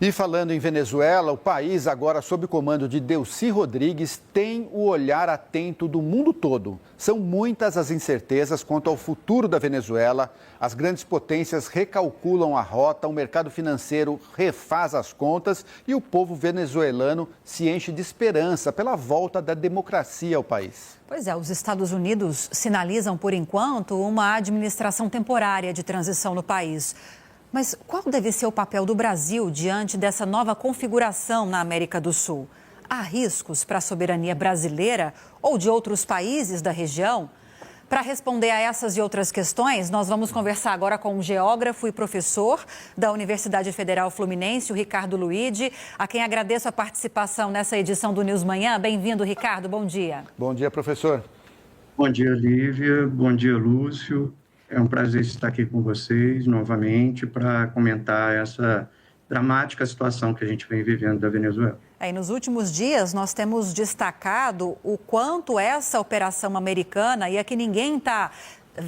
E falando em Venezuela, o país, agora sob o comando de Delcy Rodrigues, tem o olhar atento do mundo todo. São muitas as incertezas quanto ao futuro da Venezuela. As grandes potências recalculam a rota, o mercado financeiro refaz as contas e o povo venezuelano se enche de esperança pela volta da democracia ao país. Pois é, os Estados Unidos sinalizam, por enquanto, uma administração temporária de transição no país. Mas qual deve ser o papel do Brasil diante dessa nova configuração na América do Sul? Há riscos para a soberania brasileira ou de outros países da região? Para responder a essas e outras questões, nós vamos conversar agora com o geógrafo e professor da Universidade Federal Fluminense, o Ricardo Luide, a quem agradeço a participação nessa edição do News Manhã. Bem-vindo, Ricardo. Bom dia. Bom dia, professor. Bom dia, Lívia. Bom dia, Lúcio. É um prazer estar aqui com vocês novamente para comentar essa dramática situação que a gente vem vivendo da Venezuela. E nos últimos dias nós temos destacado o quanto essa operação americana, e aqui ninguém está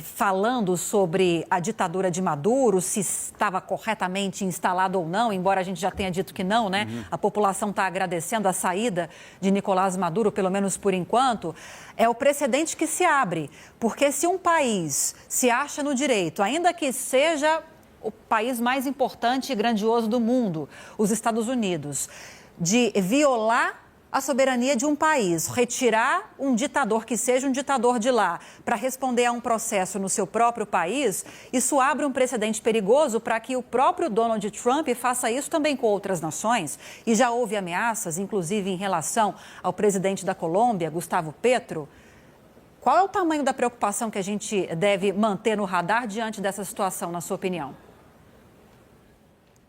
falando sobre a ditadura de Maduro, se estava corretamente instalado ou não, embora a gente já tenha dito que não, né? A população está agradecendo a saída de Nicolás Maduro, pelo menos por enquanto. É o precedente que se abre, porque se um país se acha no direito, ainda que seja o país mais importante e grandioso do mundo, os Estados Unidos, de violar a soberania de um país, retirar um ditador que seja um ditador de lá para responder a um processo no seu próprio país, isso abre um precedente perigoso para que o próprio Donald Trump faça isso também com outras nações. E já houve ameaças, inclusive em relação ao presidente da Colômbia, Gustavo Petro. Qual é o tamanho da preocupação que a gente deve manter no radar diante dessa situação, na sua opinião?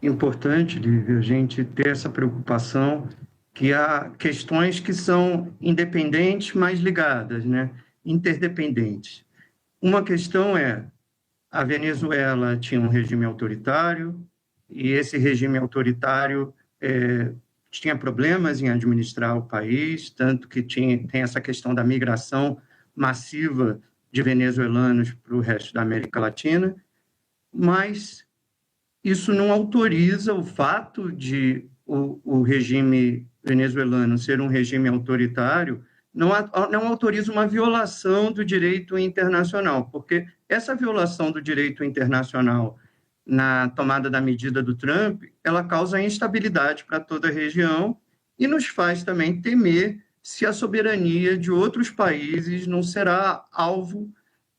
Importante, Lívia, a gente ter essa preocupação que há questões que são independentes, mas ligadas, né? Interdependentes. Uma questão é, a Venezuela tinha um regime autoritário e esse regime autoritário tinha problemas em administrar o país, tanto que tem essa questão da migração massiva de venezuelanos para o resto da América Latina, mas isso não autoriza o fato de o regime venezuelano ser um regime autoritário, não autoriza uma violação do direito internacional, porque essa violação do direito internacional na tomada da medida do Trump, ela causa instabilidade para toda a região e nos faz também temer se a soberania de outros países não será alvo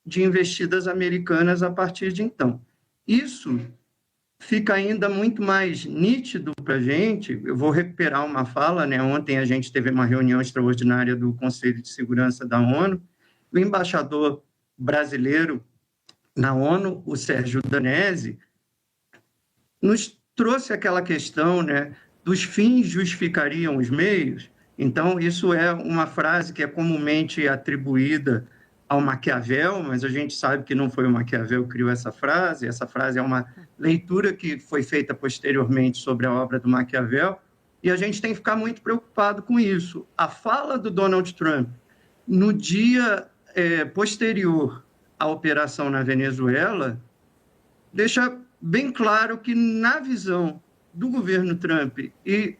de investidas americanas a partir de então. Isso fica ainda muito mais nítido para a gente. Eu vou recuperar uma fala, né? Ontem a gente teve uma reunião extraordinária do Conselho de Segurança da ONU. O embaixador brasileiro na ONU, o Sérgio Danesi, nos trouxe aquela questão, né, dos fins justificariam os meios. Então, isso é uma frase que é comumente atribuída ao Maquiavel, mas a gente sabe que não foi o Maquiavel que criou essa frase é uma leitura que foi feita posteriormente sobre a obra do Maquiavel, e a gente tem que ficar muito preocupado com isso. A fala do Donald Trump, no dia posterior à operação na Venezuela, deixa bem claro que, na visão do governo Trump e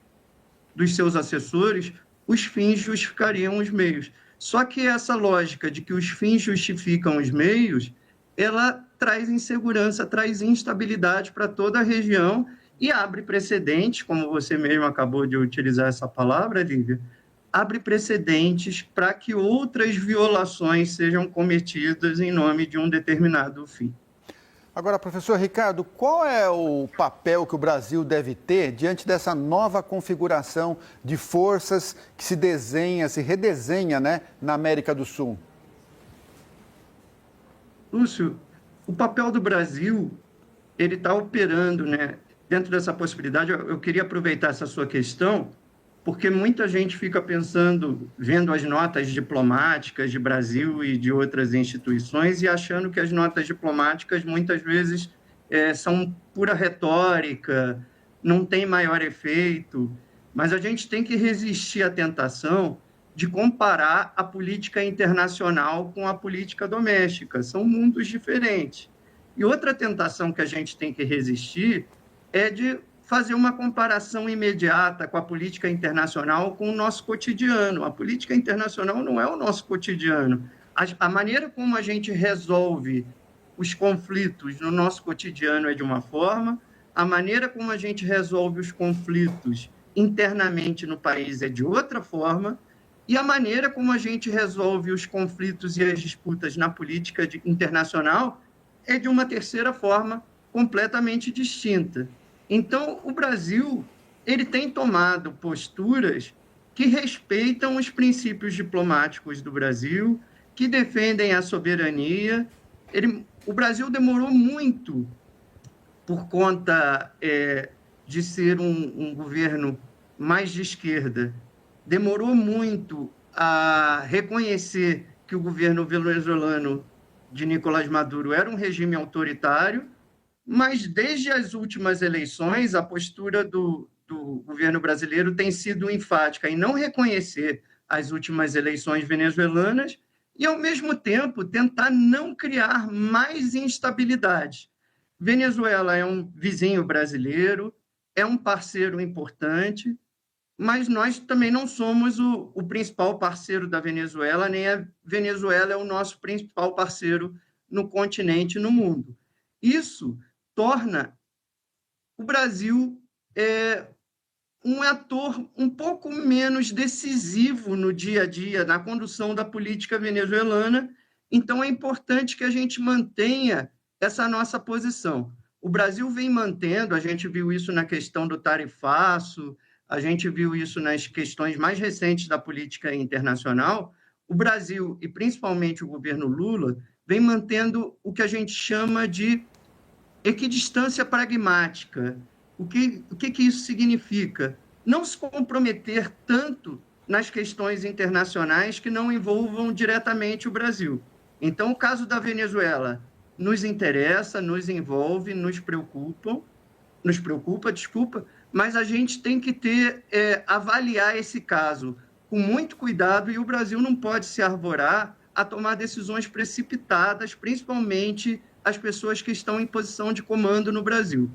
dos seus assessores, os fins justificariam os meios. Só que essa lógica de que os fins justificam os meios, ela traz insegurança, traz instabilidade para toda a região e abre precedentes, como você mesmo acabou de utilizar essa palavra, Lívia, abre precedentes para que outras violações sejam cometidas em nome de um determinado fim. Agora, professor Ricardo, qual é o papel que o Brasil deve ter diante dessa nova configuração de forças que se desenha, se redesenha, né, na América do Sul? Lúcio, o papel do Brasil, ele está operando, né, dentro dessa possibilidade. Eu queria aproveitar essa sua questão, porque muita gente fica pensando, vendo as notas diplomáticas de Brasil e de outras instituições e achando que as notas diplomáticas muitas vezes são pura retórica, não tem maior efeito, mas a gente tem que resistir à tentação de comparar a política internacional com a política doméstica. São mundos diferentes. E outra tentação que a gente tem que resistir é de fazer uma comparação imediata com a política internacional com o nosso cotidiano. A política internacional não é o nosso cotidiano. A maneira como a gente resolve os conflitos no nosso cotidiano é de uma forma, a maneira como a gente resolve os conflitos internamente no país é de outra forma, e a maneira como a gente resolve os conflitos e as disputas na política internacional é de uma terceira forma completamente distinta. Então, o Brasil ele tem tomado posturas que respeitam os princípios diplomáticos do Brasil, que defendem a soberania. O Brasil demorou muito, por conta de ser um governo mais de esquerda, demorou muito a reconhecer que o governo venezuelano de Nicolás Maduro era um regime autoritário, mas desde as últimas eleições, a postura do governo brasileiro tem sido enfática em não reconhecer as últimas eleições venezuelanas e, ao mesmo tempo, tentar não criar mais instabilidade. Venezuela é um vizinho brasileiro, é um parceiro importante, mas nós também não somos o principal parceiro da Venezuela, nem a Venezuela é o nosso principal parceiro no continente e no mundo. Isso torna o Brasil um ator um pouco menos decisivo no dia a dia, na condução da política venezuelana. Então, é importante que a gente mantenha essa nossa posição. O Brasil vem mantendo, a gente viu isso na questão do tarifaço, a gente viu isso nas questões mais recentes da política internacional. O Brasil, e principalmente o governo Lula, vem mantendo o que a gente chama de equidistância pragmática. O que isso significa? Não se comprometer tanto nas questões internacionais que não envolvam diretamente o Brasil. Então, o caso da Venezuela nos interessa, nos envolve, nos preocupa, mas a gente tem que avaliar esse caso com muito cuidado e o Brasil não pode se arvorar a tomar decisões precipitadas, principalmente as pessoas que estão em posição de comando no Brasil.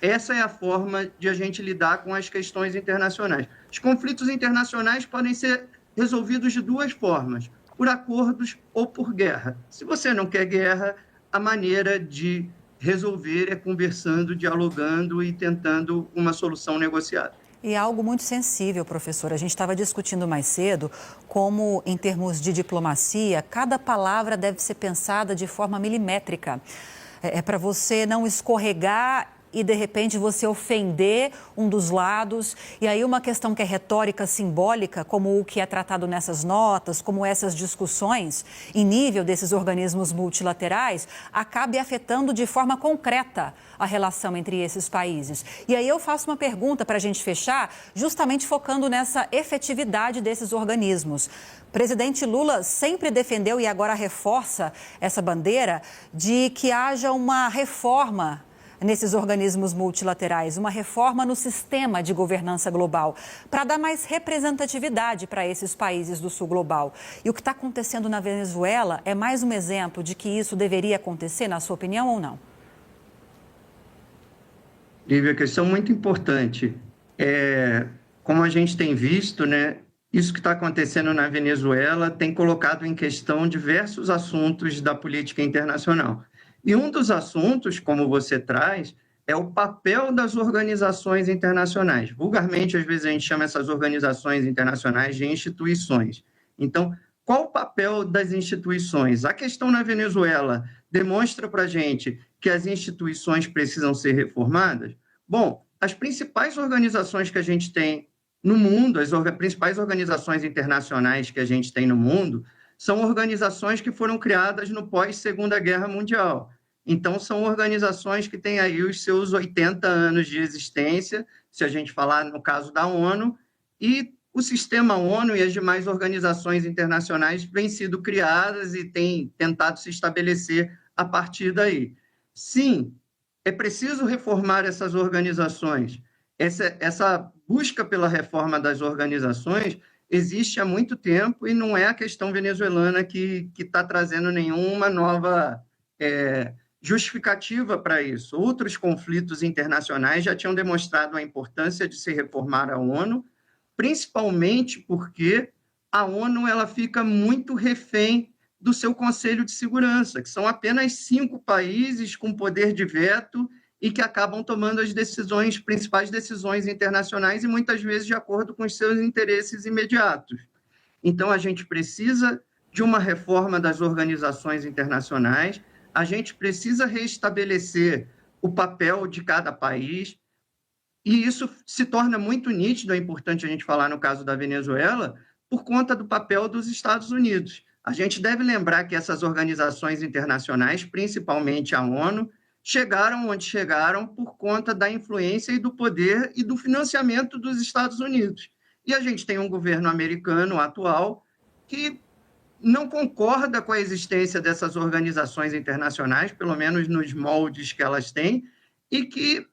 Essa é a forma de a gente lidar com as questões internacionais. Os conflitos internacionais podem ser resolvidos de duas formas, por acordos ou por guerra. Se você não quer guerra, a maneira de resolver é conversando, dialogando e tentando uma solução negociada. E é algo muito sensível, professor. A gente estava discutindo mais cedo como, em termos de diplomacia, cada palavra deve ser pensada de forma milimétrica. É para você não escorregar e, de repente, você ofender um dos lados. E aí uma questão que é retórica simbólica, como o que é tratado nessas notas, como essas discussões em nível desses organismos multilaterais, acabe afetando de forma concreta a relação entre esses países. E aí eu faço uma pergunta para a gente fechar, justamente focando nessa efetividade desses organismos. O presidente Lula sempre defendeu e agora reforça essa bandeira de que haja uma reforma nesses organismos multilaterais, uma reforma no sistema de governança global, para dar mais representatividade para esses países do sul global. E o que está acontecendo na Venezuela é mais um exemplo de que isso deveria acontecer, na sua opinião, ou não? Lívia, questão muito importante. Como a gente tem visto, né, isso que está acontecendo na Venezuela tem colocado em questão diversos assuntos da política internacional. E um dos assuntos, como você traz, é o papel das organizações internacionais. Vulgarmente, às vezes, a gente chama essas organizações internacionais de instituições. Então, qual o papel das instituições? A questão na Venezuela demonstra para a gente que as instituições precisam ser reformadas? Bom, as principais organizações que a gente tem no mundo, as principais organizações internacionais que a gente tem no mundo, são organizações que foram criadas no pós-Segunda Guerra Mundial. Então, são organizações que têm aí os seus 80 anos de existência, se a gente falar no caso da ONU, e o sistema ONU e as demais organizações internacionais vêm sido criadas e têm tentado se estabelecer a partir daí. Sim, é preciso reformar essas organizações. Essa busca pela reforma das organizações existe há muito tempo e não é a questão venezuelana que está trazendo nenhuma nova justificativa para isso. Outros conflitos internacionais já tinham demonstrado a importância de se reformar a ONU, principalmente porque a ONU ela fica muito refém do seu Conselho de Segurança, que são apenas 5 países com poder de veto e que acabam tomando as principais decisões internacionais e muitas vezes de acordo com os seus interesses imediatos. Então, a gente precisa de uma reforma das organizações internacionais, a gente precisa reestabelecer o papel de cada país, e isso se torna muito nítido, é importante a gente falar no caso da Venezuela, por conta do papel dos Estados Unidos. A gente deve lembrar que essas organizações internacionais, principalmente a ONU, chegaram onde chegaram por conta da influência e do poder e do financiamento dos Estados Unidos. E a gente tem um governo americano atual que não concorda com a existência dessas organizações internacionais, pelo menos nos moldes que elas têm, e que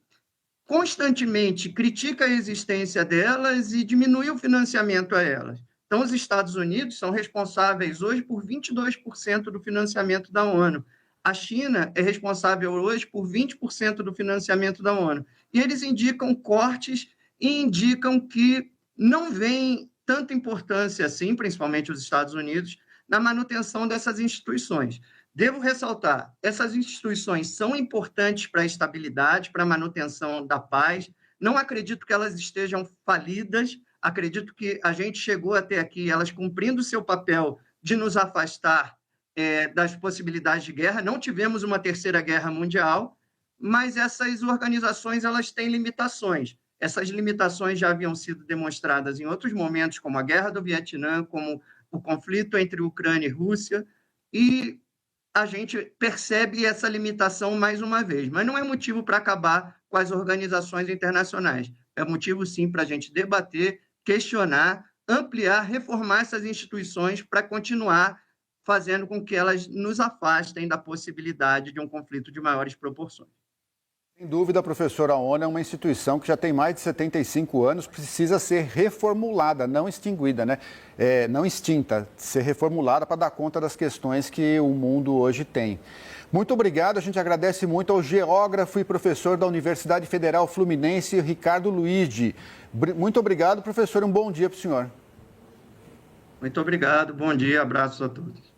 constantemente critica a existência delas e diminui o financiamento a elas. Então, os Estados Unidos são responsáveis hoje por 22% do financiamento da ONU. A China é responsável hoje por 20% do financiamento da ONU. E eles indicam cortes e indicam que não veem tanta importância assim, principalmente os Estados Unidos, na manutenção dessas instituições. Devo ressaltar, essas instituições são importantes para a estabilidade, para a manutenção da paz. Não acredito que elas estejam falidas, acredito que a gente chegou até aqui, elas cumprindo o seu papel de nos afastar das possibilidades de guerra. Não tivemos uma terceira guerra mundial, mas essas organizações elas têm limitações. Essas limitações já haviam sido demonstradas em outros momentos, como a Guerra do Vietnã, como o conflito entre Ucrânia e Rússia, e a gente percebe essa limitação mais uma vez. Mas não é motivo para acabar com as organizações internacionais. É motivo, sim, para a gente debater, questionar, ampliar, reformar essas instituições para continuar fazendo com que elas nos afastem da possibilidade de um conflito de maiores proporções. Sem dúvida, professor, a ONU é uma instituição que já tem mais de 75 anos, precisa ser reformulada, não extinguida, né? Não extinta, ser reformulada para dar conta das questões que o mundo hoje tem. Muito obrigado, a gente agradece muito ao geógrafo e professor da Universidade Federal Fluminense, Ricardo Luigi. Muito obrigado, professor, um bom dia para o senhor. Muito obrigado, bom dia, abraços a todos.